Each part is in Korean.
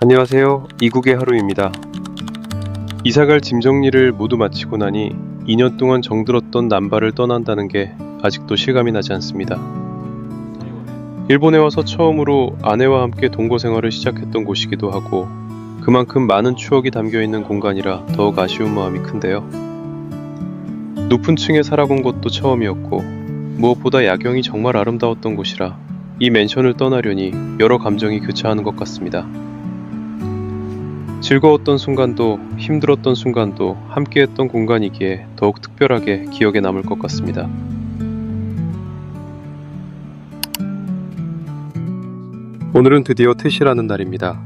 안녕하세요. 이국의 하루입니다. 이사갈 짐 정리를 모두 마치고 나니 2년 동안 정들었던 남바를 떠난다는 게 아직도 실감이 나지 않습니다. 일본에 와서 처음으로 아내와 함께 동거 생활을 시작했던 곳이기도 하고 그만큼 많은 추억이 담겨있는 공간이라 더욱 아쉬운 마음이 큰데요. 높은 층에 살아본 것도 처음이었고 무엇보다 야경이 정말 아름다웠던 곳이라 이 맨션을 떠나려니 여러 감정이 교차하는 것 같습니다. 즐거웠던 순간도 힘들었던 순간도 함께했던 공간이기에 더욱 특별하게 기억에 남을 것 같습니다. 오늘은 드디어 퇴실하는 날입니다.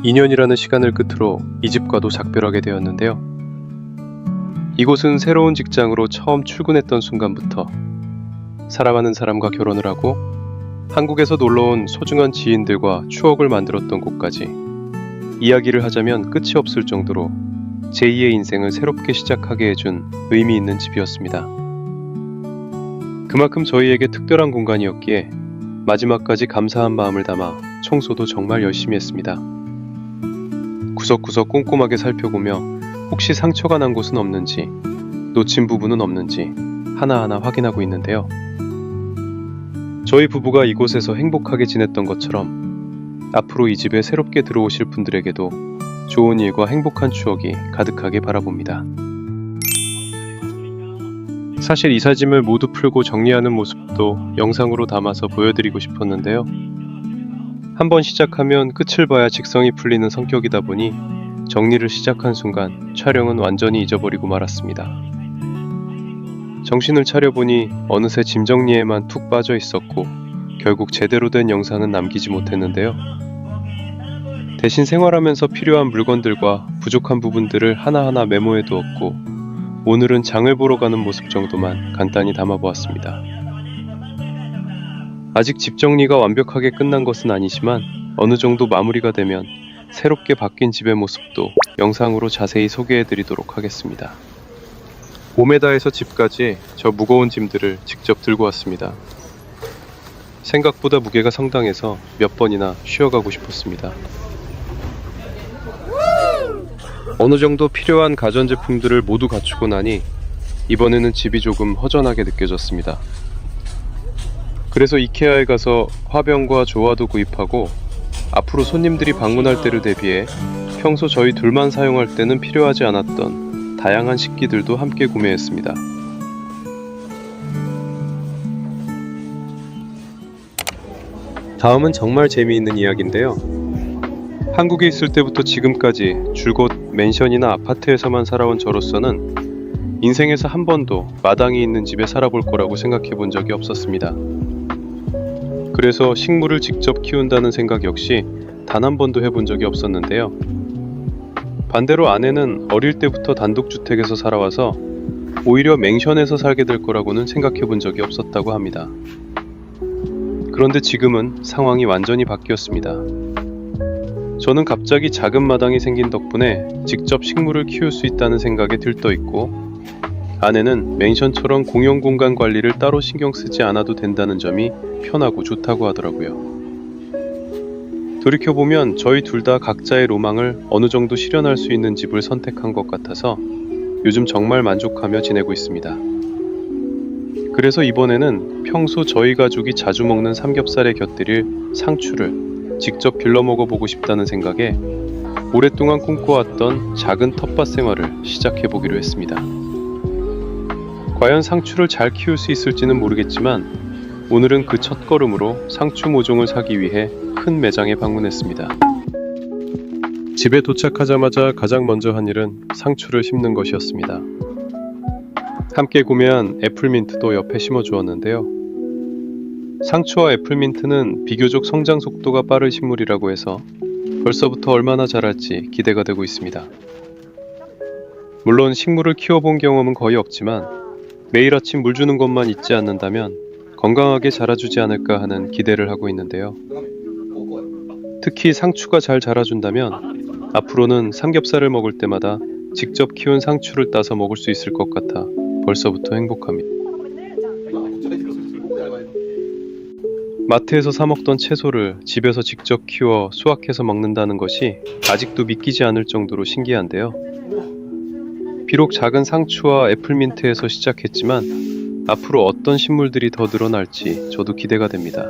2년이라는 시간을 끝으로 이 집과도 작별하게 되었는데요. 이곳은 새로운 직장으로 처음 출근했던 순간부터 사랑하는 사람과 결혼을 하고 한국에서 놀러온 소중한 지인들과 추억을 만들었던 곳까지 이야기를 하자면 끝이 없을 정도로 제2의 인생을 새롭게 시작하게 해준 의미 있는 집이었습니다. 그만큼 저희에게 특별한 공간이었기에 마지막까지 감사한 마음을 담아 청소도 정말 열심히 했습니다. 구석구석 꼼꼼하게 살펴보며 혹시 상처가 난 곳은 없는지, 놓친 부분은 없는지 하나하나 확인하고 있는데요. 저희 부부가 이곳에서 행복하게 지냈던 것처럼 앞으로 이 집에 새롭게 들어오실 분들에게도 좋은 일과 행복한 추억이 가득하게 바라봅니다. 사실 이삿짐을 모두 풀고 정리하는 모습도 영상으로 담아서 보여드리고 싶었는데요. 한번 시작하면 끝을 봐야 직성이 풀리는 성격이다 보니 정리를 시작한 순간 촬영은 완전히 잊어버리고 말았습니다. 정신을 차려보니 어느새 짐 정리에만 툭 빠져 있었고 결국 제대로 된 영상은 남기지 못했는데요. 대신 생활하면서 필요한 물건들과 부족한 부분들을 하나하나 메모해 두었고 오늘은 장을 보러 가는 모습 정도만 간단히 담아보았습니다. 아직 집 정리가 완벽하게 끝난 것은 아니지만 어느 정도 마무리가 되면 새롭게 바뀐 집의 모습도 영상으로 자세히 소개해 드리도록 하겠습니다. 5m에서 집까지 저 무거운 짐들을 직접 들고 왔습니다. 생각보다 무게가 상당해서 몇 번이나 쉬어가고 싶었습니다. 어느 정도 필요한 가전제품들을 모두 갖추고 나니 이번에는 집이 조금 허전하게 느껴졌습니다. 그래서 이케아에 가서 화병과 조화도 구입하고 앞으로 손님들이 방문할 때를 대비해 평소 저희 둘만 사용할 때는 필요하지 않았던 다양한 식기들도 함께 구매했습니다. 다음은 정말 재미있는 이야기인데요. 한국에 있을 때부터 지금까지 줄곧 맨션이나 아파트에서만 살아온 저로서는 인생에서 한 번도 마당이 있는 집에 살아볼 거라고 생각해 본 적이 없었습니다. 그래서 식물을 직접 키운다는 생각 역시 단 한 번도 해본 적이 없었는데요. 반대로 아내는 어릴 때부터 단독주택에서 살아와서 오히려 맨션에서 살게 될 거라고는 생각해 본 적이 없었다고 합니다. 그런데 지금은 상황이 완전히 바뀌었습니다. 저는 갑자기 작은 마당이 생긴 덕분에 직접 식물을 키울 수 있다는 생각에 들떠 있고 아내는 맨션처럼 공용 공간 관리를 따로 신경 쓰지 않아도 된다는 점이 편하고 좋다고 하더라고요. 돌이켜보면 저희 둘 다 각자의 로망을 어느 정도 실현할 수 있는 집을 선택한 것 같아서 요즘 정말 만족하며 지내고 있습니다. 그래서 이번에는 평소 저희 가족이 자주 먹는 삼겹살에 곁들일 상추를 직접 빌려 먹어보고 싶다는 생각에 오랫동안 꿈꿔왔던 작은 텃밭 생활을 시작해보기로 했습니다. 과연 상추를 잘 키울 수 있을지는 모르겠지만 오늘은 그 첫걸음으로 상추 모종을 사기 위해 큰 매장에 방문했습니다. 집에 도착하자마자 가장 먼저 한 일은 상추를 심는 것이었습니다. 함께 구매한 애플민트도 옆에 심어주었는데요. 상추와 애플민트는 비교적 성장 속도가 빠른 식물이라고 해서 벌써부터 얼마나 자랄지 기대가 되고 있습니다. 물론 식물을 키워본 경험은 거의 없지만 매일 아침 물 주는 것만 잊지 않는다면 건강하게 자라주지 않을까 하는 기대를 하고 있는데요. 특히 상추가 잘 자라준다면 앞으로는 삼겹살을 먹을 때마다 직접 키운 상추를 따서 먹을 수 있을 것 같아 벌써부터 행복합니다. 마트에서 사 먹던 채소를 집에서 직접 키워 수확해서 먹는다는 것이 아직도 믿기지 않을 정도로 신기한데요. 비록 작은 상추와 애플민트에서 시작했지만 앞으로 어떤 식물들이 더 늘어날지 저도 기대가 됩니다.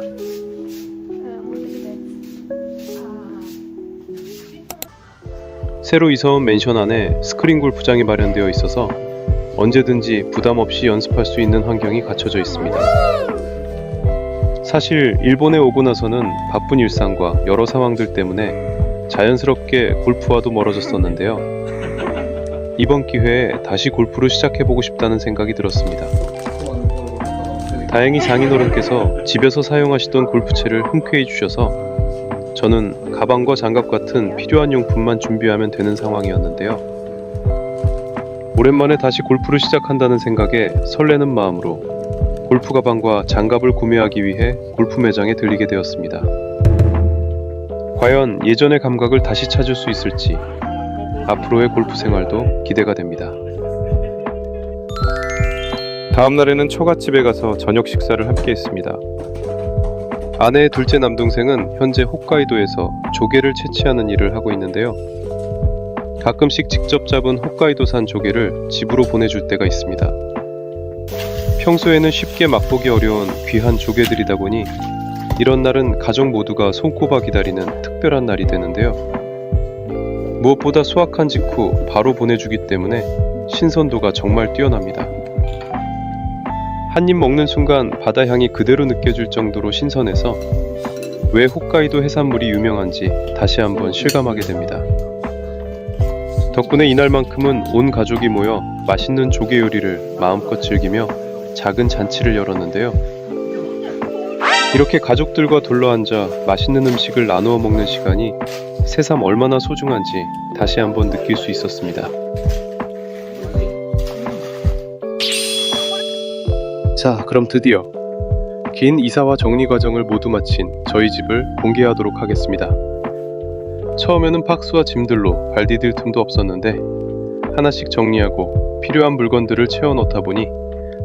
새로 이사온 맨션 안에 스크린 골프장이 마련되어 있어서 언제든지 부담 없이 연습할 수 있는 환경이 갖춰져 있습니다. 사실 일본에 오고 나서는 바쁜 일상과 여러 상황들 때문에 자연스럽게 골프와도 멀어졌었는데요. 이번 기회에 다시 골프를 시작해보고 싶다는 생각이 들었습니다. 다행히 장인어른께서 집에서 사용하시던 골프채를 흔쾌히 주셔서 저는 가방과 장갑 같은 필요한 용품만 준비하면 되는 상황이었는데요. 오랜만에 다시 골프를 시작한다는 생각에 설레는 마음으로 골프 가방과 장갑을 구매하기 위해 골프 매장에 들리게 되었습니다. 과연 예전의 감각을 다시 찾을 수 있을지 앞으로의 골프 생활도 기대가 됩니다. 다음 날에는 처갓집에 가서 저녁 식사를 함께 했습니다. 아내의 둘째 남동생은 현재 홋카이도에서 조개를 채취하는 일을 하고 있는데요. 가끔씩 직접 잡은 홋카이도산 조개를 집으로 보내줄 때가 있습니다. 평소에는 쉽게 맛보기 어려운 귀한 조개들이다 보니 이런 날은 가족 모두가 손꼽아 기다리는 특별한 날이 되는데요. 무엇보다 수확한 직후 바로 보내주기 때문에 신선도가 정말 뛰어납니다. 한 입 먹는 순간 바다 향이 그대로 느껴질 정도로 신선해서 왜 홋카이도 해산물이 유명한지 다시 한번 실감하게 됩니다. 덕분에 이날만큼은 온 가족이 모여 맛있는 조개 요리를 마음껏 즐기며 작은 잔치를 열었는데요. 이렇게 가족들과 둘러앉아 맛있는 음식을 나누어 먹는 시간이 새삼 얼마나 소중한지 다시 한번 느낄 수 있었습니다. 자, 그럼 드디어 긴 이사와 정리 과정을 모두 마친 저희 집을 공개하도록 하겠습니다. 처음에는 박스와 짐들로 발 디딜 틈도 없었는데 하나씩 정리하고 필요한 물건들을 채워 넣다 보니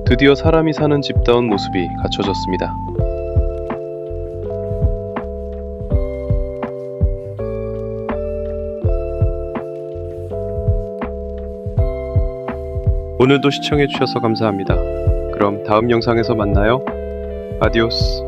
드디어 사람이 사는 집다운 모습이 갖춰졌습니다. 오늘도 시청해주셔서 감사합니다. 그럼 다음 영상에서 만나요. 아디오스.